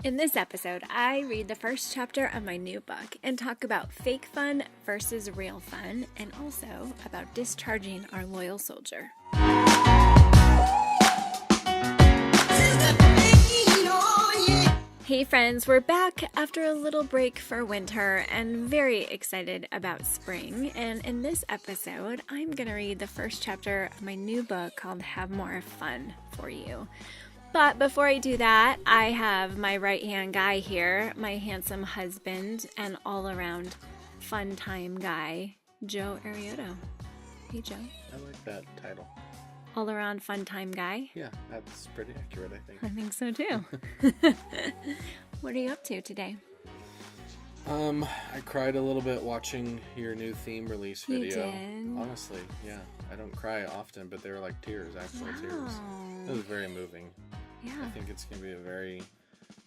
In this episode, I read the first chapter of my new book and talk about fake fun versus real fun, and also about discharging our loyal soldier. Hey friends, we're back after a little break for winter and very excited about spring. And in this episode, I'm going to read the first chapter of my new book called Have More Fun for You. But before I do that, I have my right-hand guy here, my handsome husband and all-around fun time guy, Joe Arioto. Hey, Joe. I like that title. All-around fun time guy? Yeah, that's pretty accurate, I think. I think so, too. What are you up to today? I cried a little bit watching your new theme release video. You did? Honestly, yeah. I don't cry often, but they were like tears, actual tears. It was very moving. Yeah. I think it's going to be a very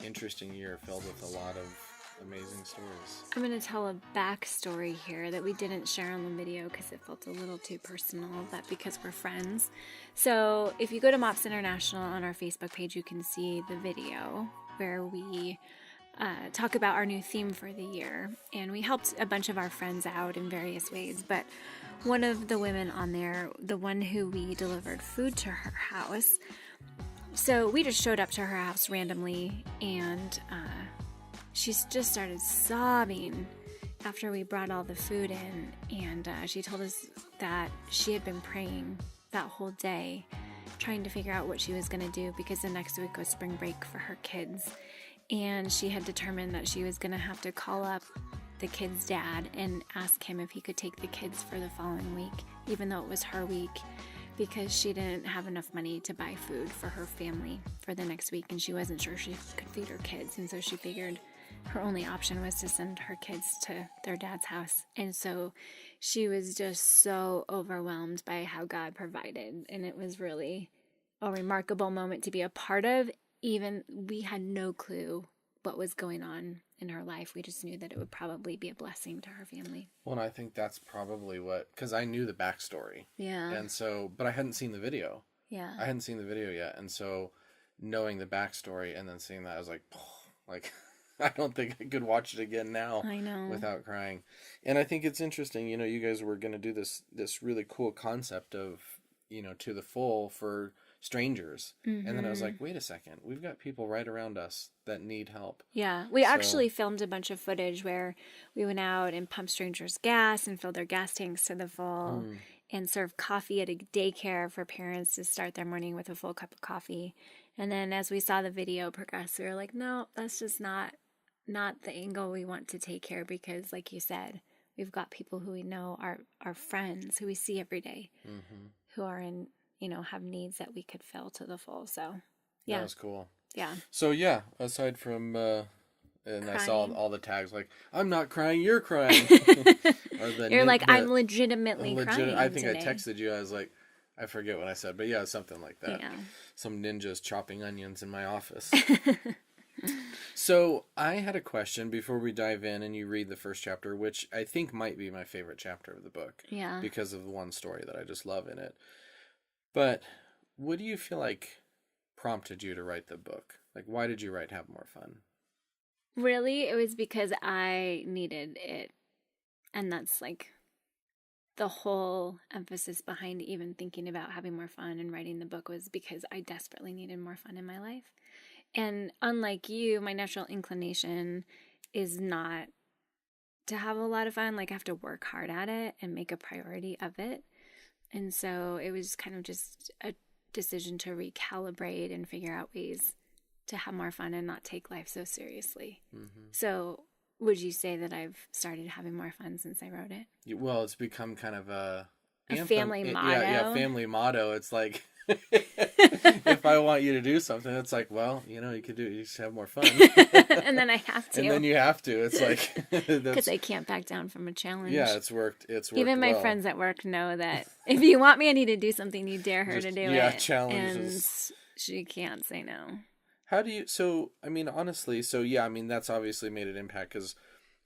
interesting year filled with a lot of amazing stories. I'm going to tell a backstory here that we didn't share on the video because it felt a little too personal, but because we're friends. So if you go to MOPS International on our Facebook page, you can see the video where we talk about our new theme for the year. And we helped a bunch of our friends out in various ways, but one of the women on there, the one who we delivered food to her house, so we just showed up to her house randomly, and she just started sobbing after we brought all the food in, and she told us that she had been praying that whole day, trying to figure out what she was going to do because the next week was spring break for her kids, and she had determined that she was going to have to call up the kids' dad and ask him if he could take the kids for the following week, even though it was her week, because she didn't have enough money to buy food for her family for the next week, and she wasn't sure she could feed her kids, and so she figured her only option was to send her kids to their dad's house. And so she was just so overwhelmed by how God provided, and it was really a remarkable moment to be a part of. Even we had no clue what was going on in her life. We just knew that it would probably be a blessing to her family. Well, and I think that's probably what, because I knew the backstory. Yeah. And so, but I hadn't seen the video. Yeah. I hadn't seen the video yet. And so knowing the backstory and then seeing that, I was like, I don't think I could watch it again now. I know. Without crying. And I think it's interesting, you guys were going to do this really cool concept of, to the full for strangers. Mm-hmm. And then I was like, wait a second, we've got people right around us that need help. Yeah, we actually filmed a bunch of footage where we went out and pumped strangers gas and filled their gas tanks to the full and served coffee at a daycare for parents to start their morning with a full cup of coffee. And then as we saw the video progress, we were like, no, that's just not the angle we want to take here, because like you said, we've got people who we know are friends, who we see every day, who are in, have needs that we could fill to the full. So, yeah. That was cool. Yeah. So, yeah, aside from, and crying. I saw all the tags like, I'm not crying, you're crying. You're like, I'm legitimately crying I think today. I texted you, I was like, I forget what I said, but yeah, something like that. Yeah. Some ninjas chopping onions in my office. So, I had a question before we dive in and you read the first chapter, which I think might be my favorite chapter of the book. Yeah. Because of the one story that I just love in it. But what do you feel like prompted you to write the book? Like, why did you write Have More Fun? Really, it was because I needed it. And that's like the whole emphasis behind even thinking about having more fun and writing the book, was because I desperately needed more fun in my life. And unlike you, my natural inclination is not to have a lot of fun. Like, I have to work hard at it and make a priority of it. And so it was kind of just a decision to recalibrate and figure out ways to have more fun and not take life so seriously. Mm-hmm. So would you say that I've started having more fun since I wrote it? Well, it's become kind of a family motto. Yeah, family motto. It's like, if I want you to do something, it's like, well, you could do it. You just have more fun. And then I have to. And then you have to. It's like, because I can't back down from a challenge. Yeah, it's worked. Even my friends at work know that if you want Mandy to do something, you dare her to do it. Yeah, challenges. And she can't say no. How do you, honestly, that's obviously made an impact, because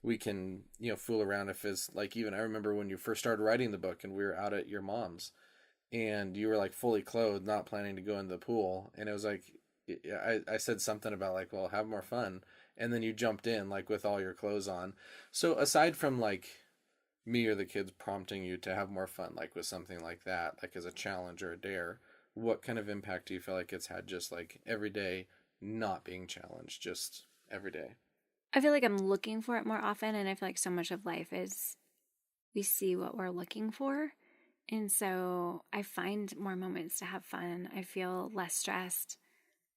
we can, fool around if it's like, even I remember when you first started writing the book and we were out at your mom's and you were like fully clothed, not planning to go in the pool. And it was like, I said something about like, well, have more fun. And then you jumped in like with all your clothes on. So aside from like me or the kids prompting you to have more fun, like with something like that, like as a challenge or a dare, what kind of impact do you feel like it's had just like every day not being challenged, just every day? I feel like I'm looking for it more often, and I feel like so much of life is we see what we're looking for. And so I find more moments to have fun. I feel less stressed.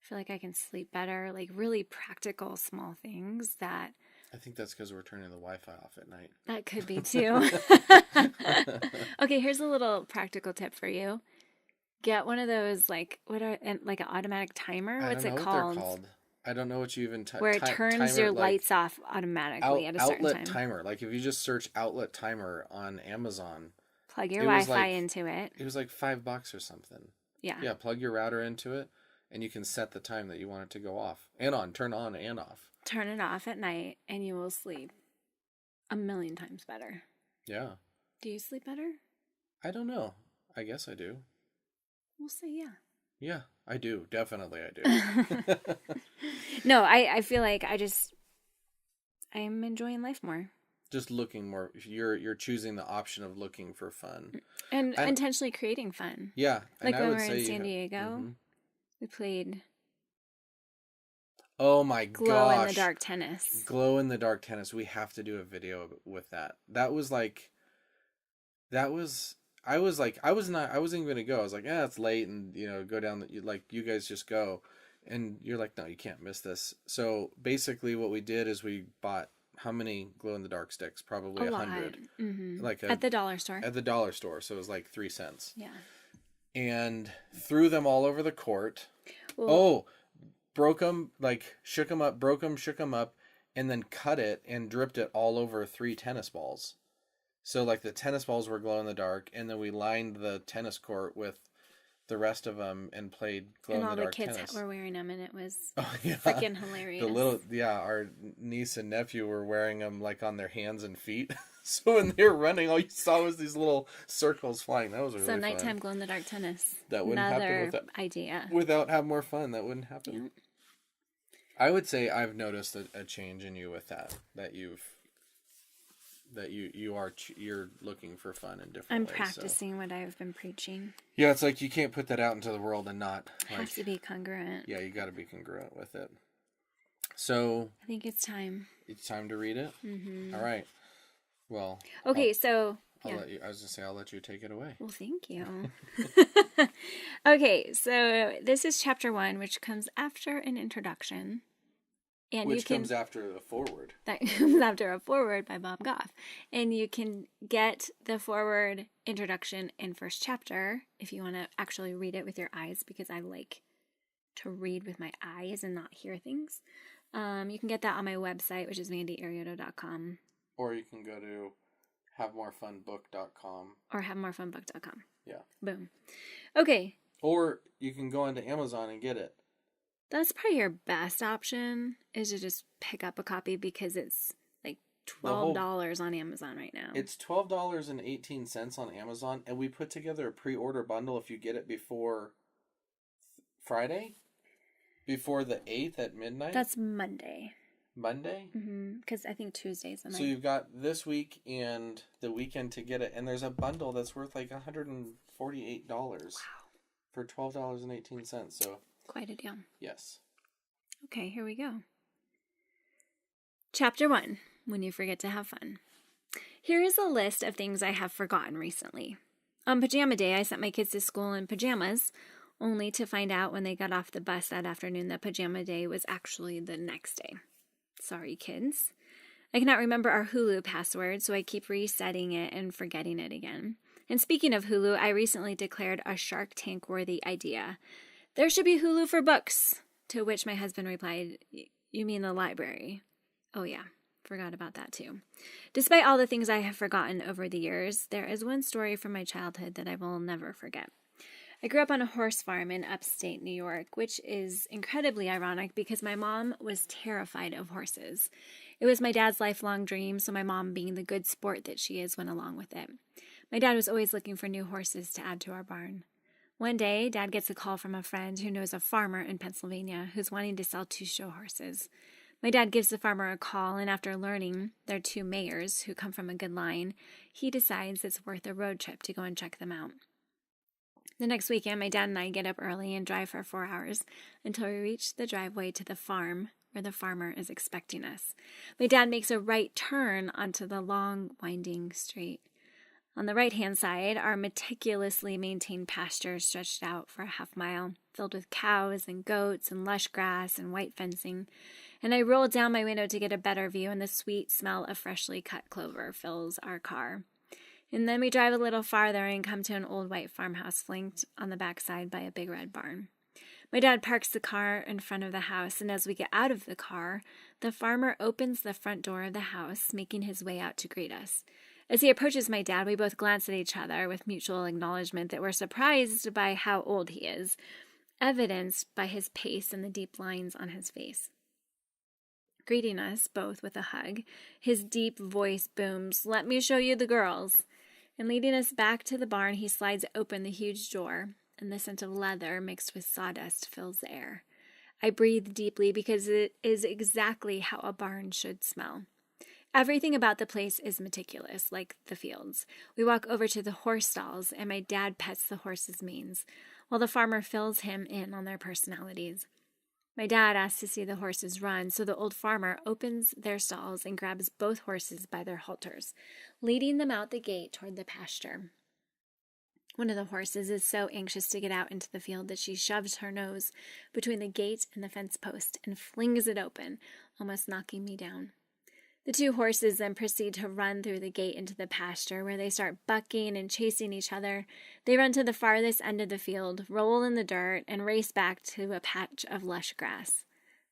I feel like I can sleep better, like really practical small things that I think that's because we're turning the Wi-Fi off at night. that could be too. Okay, here's a little practical tip for you. Get one of those like like an automatic timer. What's it called? What they're called. I don't know what you even where it turns your lights off automatically at a certain outlet time. timer. Like if you just search outlet timer on Amazon, plug your Wi-Fi into it. It was like $5 or something. Yeah. Yeah, plug your router into it, and you can set the time that you want it to go off and on. Turn on and off. Turn it off at night, and you will sleep 1,000,000 times better. Yeah. Do you sleep better? I don't know. I guess I do. We'll say yeah. Yeah, I do. Definitely I do. No, I feel like I'm enjoying life more. Just looking more. You're choosing the option of looking for fun. And intentionally creating fun. Yeah. Like when we were in San Diego, we played oh my gosh. glow-in-the-dark tennis. Glow-in-the-dark tennis. We have to do a video with that. I wasn't even going to go. I was like, it's late and, go down, you guys just go. And you're like, no, you can't miss this. So basically what we did is we bought how many glow-in-the-dark sticks? Probably 100. Mm-hmm. At the dollar store. At the dollar store. So it was like 3 cents. Yeah. And threw them all over the court. Well, Broke them, shook them up, broke them, shook them up, and then cut it and dripped it all over 3 tennis balls. So, the tennis balls were glow in the dark, and then we lined the tennis court with the rest of them and played glow in the dark tennis. And all the kids were wearing them, and it was freaking hilarious. Our niece and nephew were wearing them, on their hands and feet. So when they were running, all you saw was these little circles flying. That was really fun. So nighttime glow in the dark tennis. That wouldn't happen without have more fun. That wouldn't happen. Yeah. I would say I've noticed a change in you with that. You're looking for fun in different ways. I'm practicing what I've been preaching. Yeah, it's like you can't put that out into the world and not have to be congruent. Yeah, you got to be congruent with it. So I think it's time. It's time to read it. Mm-hmm. All right. Well. Okay, so I'll let you. I was gonna say I'll let you take it away. Well, thank you. Okay, so this is chapter 1, which comes after an introduction. And comes after a foreword. That comes after a foreword by Bob Goff. And you can get the foreword, introduction, and first chapter if you want to actually read it with your eyes, because I like to read with my eyes and not hear things. You can get that on my website, which is mandyarioto.com. Or you can go to havemorefunbook.com. Or havemorefunbook.com. Yeah. Boom. Okay. Or you can go onto Amazon and get it. That's probably your best option, is to just pick up a copy, because it's like $12 on Amazon right now. It's $12.18 on Amazon, and we put together a pre-order bundle if you get it before Friday? Before the 8th at midnight? That's Monday. Monday? Mm-hmm. Because I think Tuesday's the night. So you've got this week and the weekend to get it, and there's a bundle that's worth like $148. Wow. For $12.18, so... Quite a deal. Yes. Okay, here we go. Chapter 1, When You Forget to Have Fun. Here is a list of things I have forgotten recently. On pajama day, I sent my kids to school in pajamas, only to find out when they got off the bus that afternoon that pajama day was actually the next day. Sorry, kids. I cannot remember our Hulu password, so I keep resetting it and forgetting it again. And speaking of Hulu, I recently declared a Shark Tank-worthy idea. There should be Hulu for books, to which my husband replied, you mean the library? Oh yeah, forgot about that too. Despite all the things I have forgotten over the years, there is one story from my childhood that I will never forget. I grew up on a horse farm in upstate New York, which is incredibly ironic because my mom was terrified of horses. It was my dad's lifelong dream, so my mom, being the good sport that she is, went along with it. My dad was always looking for new horses to add to our barn. One day, Dad gets a call from a friend who knows a farmer in Pennsylvania who's wanting to sell 2 show horses. My dad gives the farmer a call, and after learning they're 2 mayors who come from a good line, he decides it's worth a road trip to go and check them out. The next weekend, my dad and I get up early and drive for 4 hours until we reach the driveway to the farm where the farmer is expecting us. My dad makes a right turn onto the long, winding street. On the right-hand side are meticulously maintained pastures stretched out for a half-mile, filled with cows and goats and lush grass and white fencing. And I roll down my window to get a better view, and the sweet smell of freshly cut clover fills our car. And then we drive a little farther and come to an old white farmhouse flanked on the backside by a big red barn. My dad parks the car in front of the house, and as we get out of the car, the farmer opens the front door of the house, making his way out to greet us. As he approaches my dad, we both glance at each other with mutual acknowledgement that we're surprised by how old he is, evidenced by his pace and the deep lines on his face. Greeting us both with a hug, his deep voice booms, "Let me show you the girls." And leading us back to the barn, he slides open the huge door, and the scent of leather mixed with sawdust fills the air. I breathe deeply because it is exactly how a barn should smell. Everything about the place is meticulous, like the fields. We walk over to the horse stalls, and my dad pets the horses' manes, while the farmer fills him in on their personalities. My dad asks to see the horses run, so the old farmer opens their stalls and grabs both horses by their halters, leading them out the gate toward the pasture. One of the horses is so anxious to get out into the field that she shoves her nose between the gate and the fence post and flings it open, almost knocking me down. The 2 horses then proceed to run through the gate into the pasture, where they start bucking and chasing each other. They run to the farthest end of the field, roll in the dirt, and race back to a patch of lush grass.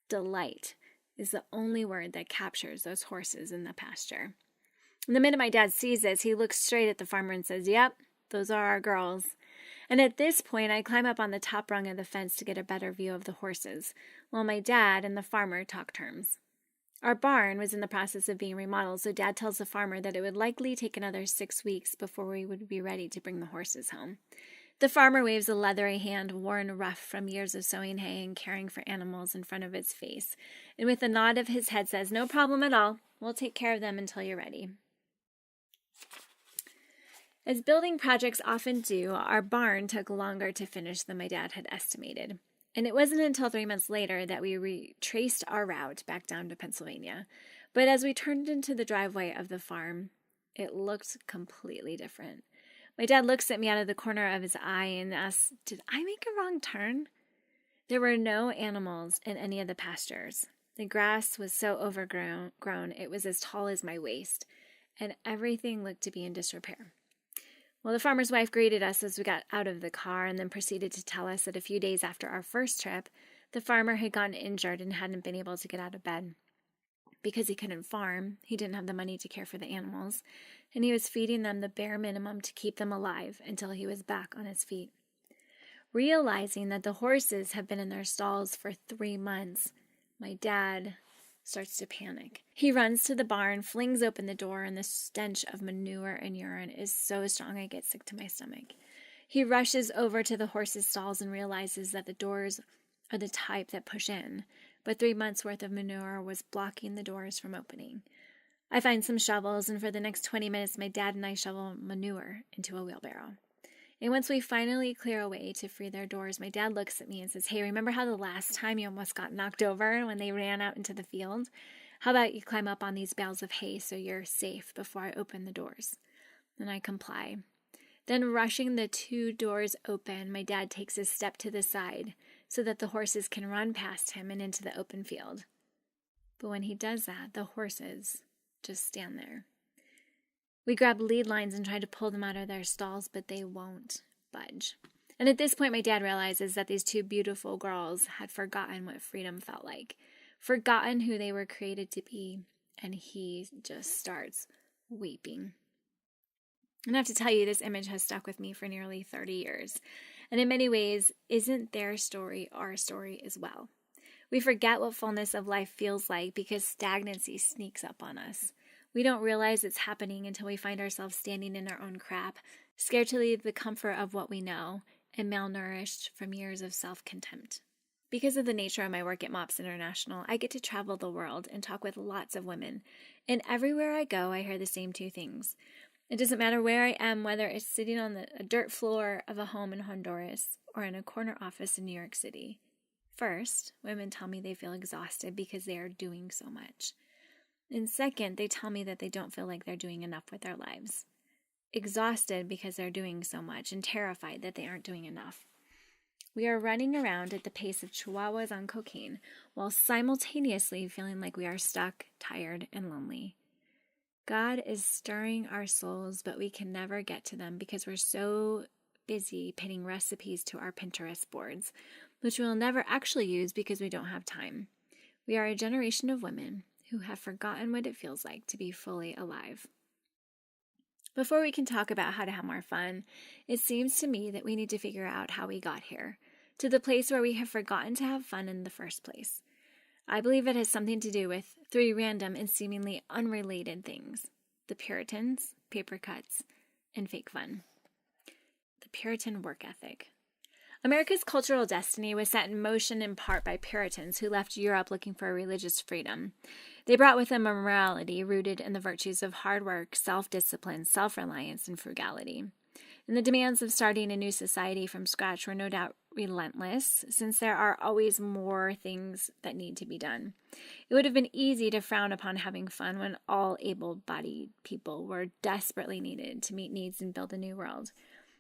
Delight is the only word that captures those horses in the pasture. And the minute my dad sees this, he looks straight at the farmer and says, "Yep, those are our girls." And at this point, I climb up on the top rung of the fence to get a better view of the horses, while my dad and the farmer talk terms. Our barn was in the process of being remodeled, so Dad tells the farmer that it would likely take another 6 weeks before we would be ready to bring the horses home. The farmer waves a leathery hand, worn rough from years of sowing hay and caring for animals, in front of its face, and with a nod of his head says, "No problem at all. We'll take care of them until you're ready." As building projects often do, our barn took longer to finish than my dad had estimated. And it wasn't until 3 months later that we retraced our route back down to Pennsylvania. But as we turned into the driveway of the farm, it looked completely different. My dad looks at me out of the corner of his eye and asks, "Did I make a wrong turn?" There were no animals in any of the pastures. The grass was so overgrown, it was as tall as my waist, and everything looked to be in disrepair. Well, the farmer's wife greeted us as we got out of the car and then proceeded to tell us that a few days after our first trip, the farmer had gotten injured and hadn't been able to get out of bed. Because he couldn't farm, he didn't have the money to care for the animals, and he was feeding them the bare minimum to keep them alive until he was back on his feet. Realizing that the horses have been in their stalls for 3 months, my dad starts to panic. He runs to the barn, flings open the door, and the stench of manure and urine is so strong I get sick to my stomach. He rushes over to the horses' stalls and realizes that the doors are the type that push in, but 3 months' worth of manure was blocking the doors from opening. I find some shovels, and for the next 20 minutes, my dad and I shovel manure into a wheelbarrow. And once we finally clear a way to free their doors, my dad looks at me and says, "Hey, remember how the last time you almost got knocked over when they ran out into the field? How about you climb up on these bales of hay so you're safe before I open the doors?" And I comply. Then, rushing the 2 doors open, my dad takes a step to the side so that the horses can run past him and into the open field. But when he does that, the horses just stand there. We grab lead lines and try to pull them out of their stalls, but they won't budge. And at this point, my dad realizes that these 2 beautiful girls had forgotten what freedom felt like, forgotten who they were created to be, and he just starts weeping. And I have to tell you, this image has stuck with me for nearly 30 years. And in many ways, isn't their story our story as well? We forget what fullness of life feels like because stagnancy sneaks up on us. We don't realize it's happening until we find ourselves standing in our own crap, scared to leave the comfort of what we know, and malnourished from years of self-contempt. Because of the nature of my work at MOPS International, I get to travel the world and talk with lots of women. And everywhere I go, I hear the same two things. It doesn't matter where I am, whether it's sitting on a dirt floor of a home in Honduras or in a corner office in New York City. First, women tell me they feel exhausted because they are doing so much. And second, they tell me that they don't feel like they're doing enough with their lives. Exhausted because they're doing so much and terrified that they aren't doing enough. We are running around at the pace of chihuahuas on cocaine while simultaneously feeling like we are stuck, tired, and lonely. God is stirring our souls, but we can never get to them because we're so busy pinning recipes to our Pinterest boards, which we'll never actually use because we don't have time. We are a generation of women who have forgotten what it feels like to be fully alive. Before we can talk about how to have more fun, it seems to me that we need to figure out how we got here, to the place where we have forgotten to have fun in the first place. I believe it has something to do with 3 random and seemingly unrelated things: the Puritans, paper cuts, and fake fun. The Puritan work ethic. America's cultural destiny was set in motion in part by Puritans who left Europe looking for religious freedom. They brought with them a morality rooted in the virtues of hard work, self-discipline, self-reliance, and frugality. And the demands of starting a new society from scratch were no doubt relentless, since there are always more things that need to be done. It would have been easy to frown upon having fun when all able-bodied people were desperately needed to meet needs and build a new world.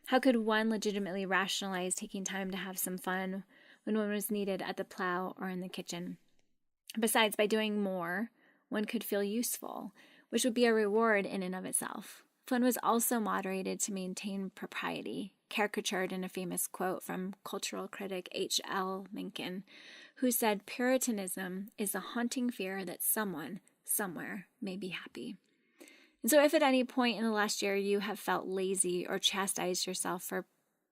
How could one legitimately rationalize taking time to have some fun when one was needed at the plow or in the kitchen? Besides, by doing more, one could feel useful, which would be a reward in and of itself. Fun was also moderated to maintain propriety, caricatured in a famous quote from cultural critic H.L. Mencken, who said, "Puritanism is the haunting fear that someone, somewhere, may be happy." And so if at any point in the last year you have felt lazy or chastised yourself for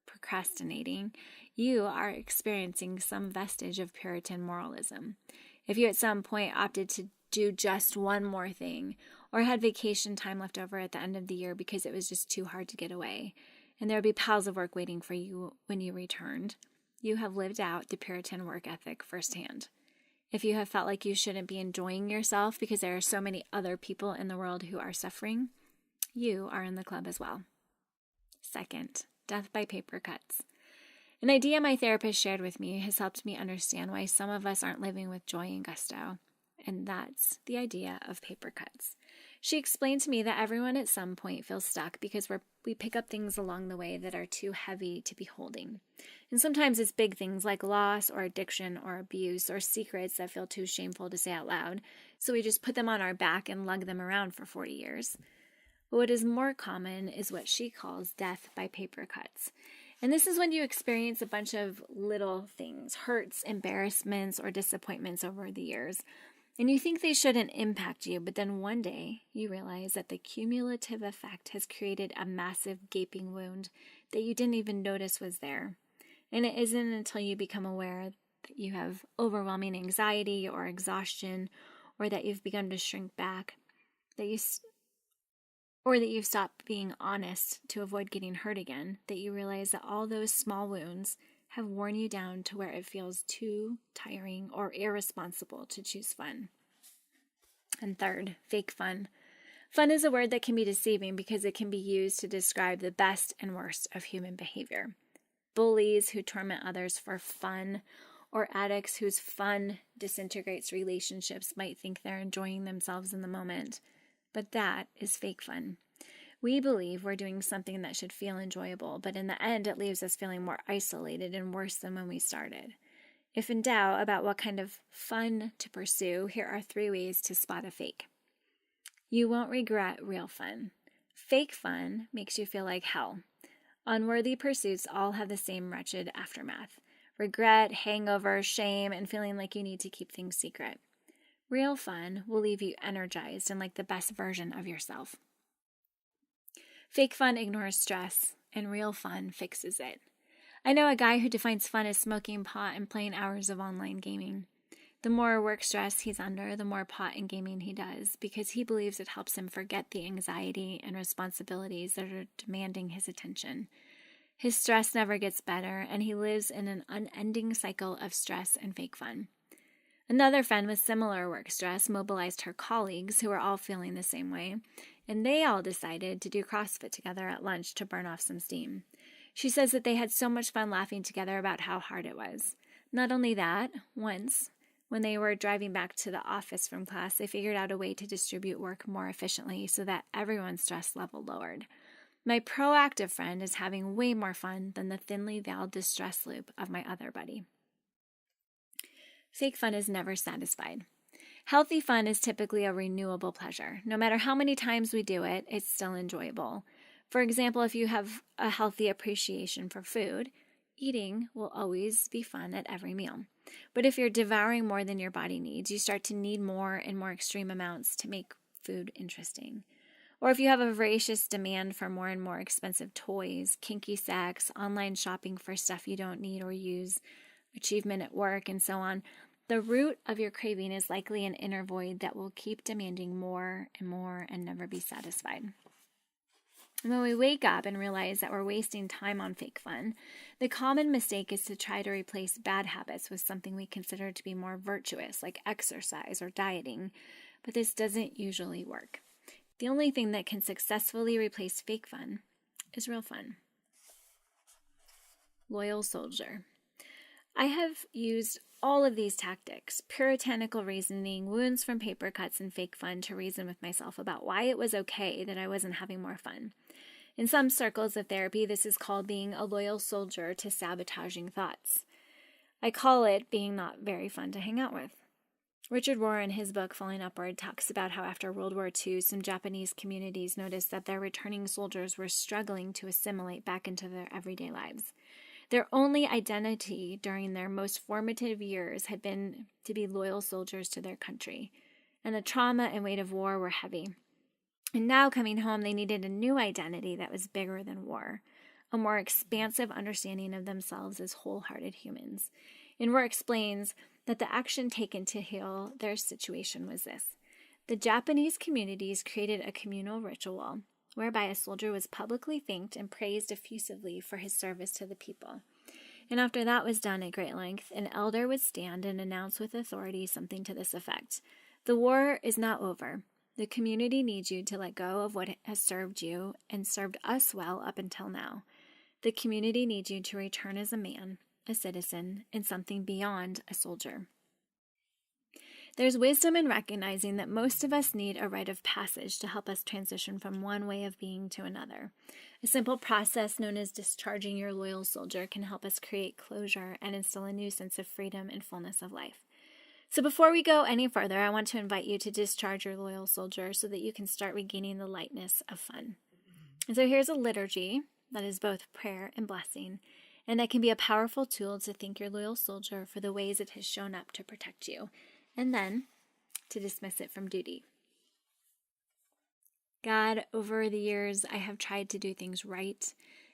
procrastinating, you are experiencing some vestige of Puritan moralism. If you at some point opted to do just one more thing, or had vacation time left over at the end of the year because it was just too hard to get away, and there would be piles of work waiting for you when you returned, you have lived out the Puritan work ethic firsthand. If you have felt like you shouldn't be enjoying yourself because there are so many other people in the world who are suffering, you are in the club as well. Second, death by paper cuts. An idea my therapist shared with me has helped me understand why some of us aren't living with joy and gusto, and that's the idea of paper cuts. She explained to me that everyone at some point feels stuck because we pick up things along the way that are too heavy to be holding. And sometimes it's big things like loss or addiction or abuse or secrets that feel too shameful to say out loud, so we just put them on our back and lug them around for 40 years. But what is more common is what she calls death by paper cuts. And this is when you experience a bunch of little things, hurts, embarrassments, or disappointments over the years. And you think they shouldn't impact you, but then one day you realize that the cumulative effect has created a massive gaping wound that you didn't even notice was there. And it isn't until you become aware that you have overwhelming anxiety or exhaustion, or that you've begun to shrink back, that you've stopped being honest to avoid getting hurt again, that you realize that all those small wounds have worn you down to where it feels too tiring or irresponsible to choose fun. And third, fake fun. Fun is a word that can be deceiving because it can be used to describe the best and worst of human behavior. Bullies who torment others for fun, or addicts whose fun disintegrates relationships might think they're enjoying themselves in the moment. But that is fake fun. We believe we're doing something that should feel enjoyable, but in the end it leaves us feeling more isolated and worse than when we started. If in doubt about what kind of fun to pursue, here are 3 ways to spot a fake. You won't regret real fun. Fake fun makes you feel like hell. Unworthy pursuits all have the same wretched aftermath: regret, hangover, shame, and feeling like you need to keep things secret. Real fun will leave you energized and like the best version of yourself. Fake fun ignores stress, and real fun fixes it. I know a guy who defines fun as smoking pot and playing hours of online gaming. The more work stress he's under, the more pot and gaming he does, because he believes it helps him forget the anxiety and responsibilities that are demanding his attention. His stress never gets better, and he lives in an unending cycle of stress and fake fun. Another friend with similar work stress mobilized her colleagues who were all feeling the same way, and they all decided to do CrossFit together at lunch to burn off some steam. She says that they had so much fun laughing together about how hard it was. Not only that, once, when they were driving back to the office from class, they figured out a way to distribute work more efficiently so that everyone's stress level lowered. My proactive friend is having way more fun than the thinly veiled distress loop of my other buddy. Fake fun is never satisfied. Healthy fun is typically a renewable pleasure. No matter how many times we do it, it's still enjoyable. For example, if you have a healthy appreciation for food, eating will always be fun at every meal. But if you're devouring more than your body needs, you start to need more and more extreme amounts to make food interesting. Or if you have a voracious demand for more and more expensive toys, kinky sex, online shopping for stuff you don't need or use, achievement at work, and so on, the root of your craving is likely an inner void that will keep demanding more and never be satisfied. And when we wake up and realize that we're wasting time on fake fun, the common mistake is to try to replace bad habits with something we consider to be more virtuous, like exercise or dieting, but this doesn't usually work. The only thing that can successfully replace fake fun is real fun. Loyal soldier. I have used all of these tactics, puritanical reasoning, wounds from paper cuts, and fake fun to reason with myself about why it was okay that I wasn't having more fun. In some circles of therapy, this is called being a loyal soldier to sabotaging thoughts. I call it being not very fun to hang out with. Richard Rohr, in his book Falling Upward, talks about how after World War II, some Japanese communities noticed that their returning soldiers were struggling to assimilate back into their everyday lives. Their only identity during their most formative years had been to be loyal soldiers to their country, and the trauma and weight of war were heavy. And now, coming home, they needed a new identity that was bigger than war, a more expansive understanding of themselves as wholehearted humans. And Rohr explains that the action taken to heal their situation was this. The Japanese communities created a communal ritual whereby a soldier was publicly thanked and praised effusively for his service to the people. And after that was done at great length, an elder would stand and announce with authority something to this effect. The war is not over. The community needs you to let go of what has served you and served us well up until now. The community needs you to return as a man, a citizen, and something beyond a soldier. There's wisdom in recognizing that most of us need a rite of passage to help us transition from one way of being to another. A simple process known as discharging your loyal soldier can help us create closure and instill a new sense of freedom and fullness of life. So before we go any further, I want to invite you to discharge your loyal soldier so that you can start regaining the lightness of fun. And so here's a liturgy that is both prayer and blessing, and that can be a powerful tool to thank your loyal soldier for the ways it has shown up to protect you, and then to dismiss it from duty. God, over the years, I have tried to do things right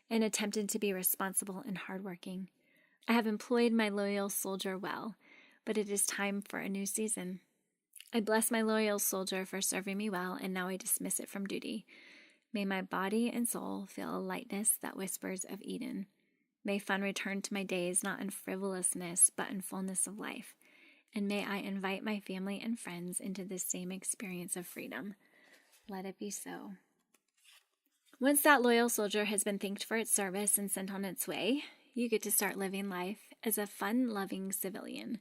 and attempted to be responsible and hardworking. I have employed my loyal soldier well, but it is time for a new season. I bless my loyal soldier for serving me well, and now I dismiss it from duty. May my body and soul feel a lightness that whispers of Eden. May fun return to my days, not in frivolousness, but in fullness of life. And may I invite my family and friends into this same experience of freedom. Let it be so. Once that loyal soldier has been thanked for its service and sent on its way, you get to start living life as a fun-loving civilian.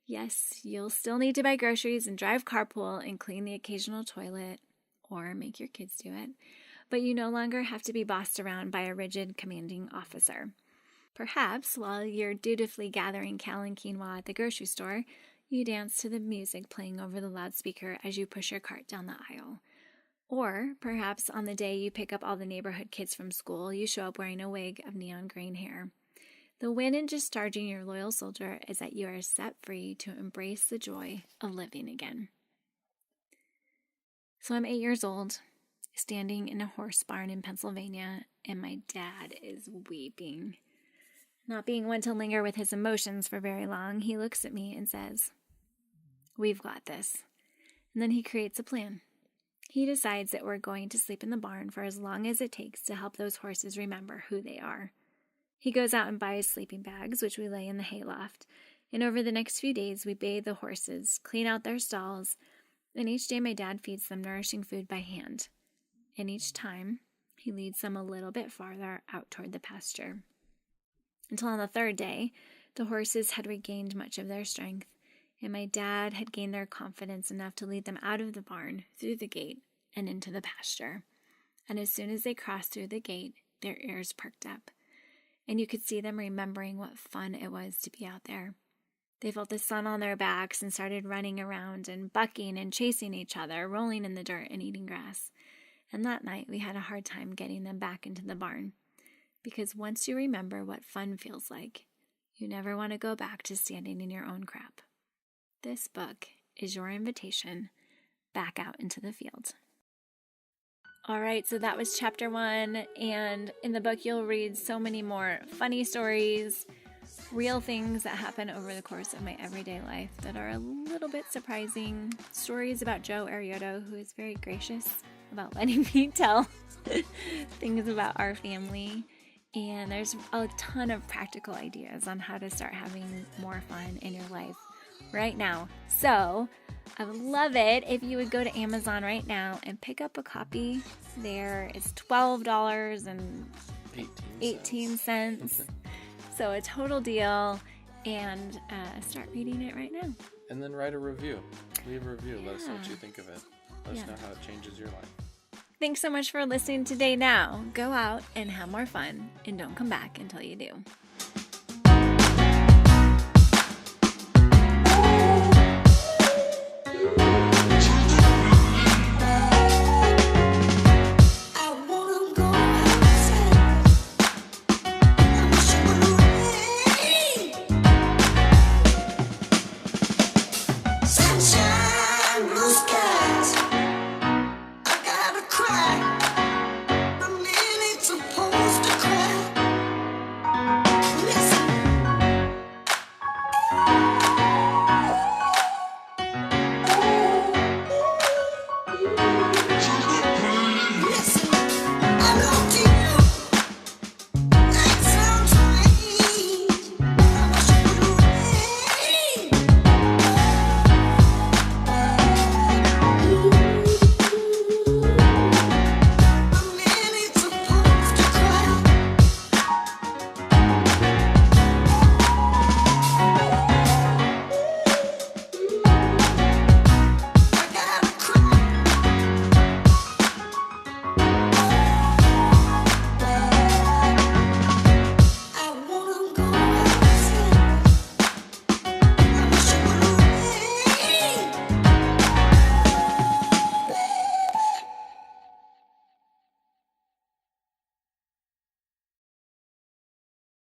Yes, you'll still need to buy groceries and drive carpool and clean the occasional toilet, or make your kids do it, but you no longer have to be bossed around by a rigid commanding officer. Perhaps, while you're dutifully gathering kale and quinoa at the grocery store, you dance to the music playing over the loudspeaker as you push your cart down the aisle. Or perhaps on the day you pick up all the neighborhood kids from school, you show up wearing a wig of neon green hair. The win in discharging your loyal soldier is that you are set free to embrace the joy of living again. So I'm 8 years old, standing in a horse barn in Pennsylvania, and my dad is weeping. Not being one to linger with his emotions for very long, he looks at me and says, "We've got this." And then he creates a plan. He decides that we're going to sleep in the barn for as long as it takes to help those horses remember who they are. He goes out and buys sleeping bags, which we lay in the hayloft. And over the next few days, we bathe the horses, clean out their stalls, and each day my dad feeds them nourishing food by hand. And each time, he leads them a little bit farther out toward the pasture. Until on the third day, the horses had regained much of their strength, and my dad had gained their confidence enough to lead them out of the barn, through the gate, and into the pasture. And as soon as they crossed through the gate, their ears perked up, and you could see them remembering what fun it was to be out there. They felt the sun on their backs and started running around and bucking and chasing each other, rolling in the dirt and eating grass. And that night we had a hard time getting them back into the barn, because once you remember what fun feels like, you never want to go back to standing in your own crap. This book is your invitation back out into the field. All right, so that was chapter 1, and in the book you'll read so many more funny stories, real things that happen over the course of my everyday life that are a little bit surprising, stories about Joe Arioto, who is very gracious about letting me tell things about our family, and there's a ton of practical ideas on how to start having more fun in your life right now. So I would love it if you would go to Amazon right now and pick up a copy. There it's $12.18. So a total deal, and start reading it right now. And then write a review. Leave a review. Let us know what you think of it. Let us know how it changes your life. Thanks so much for listening today. Now, go out and have more fun, and don't come back until you do.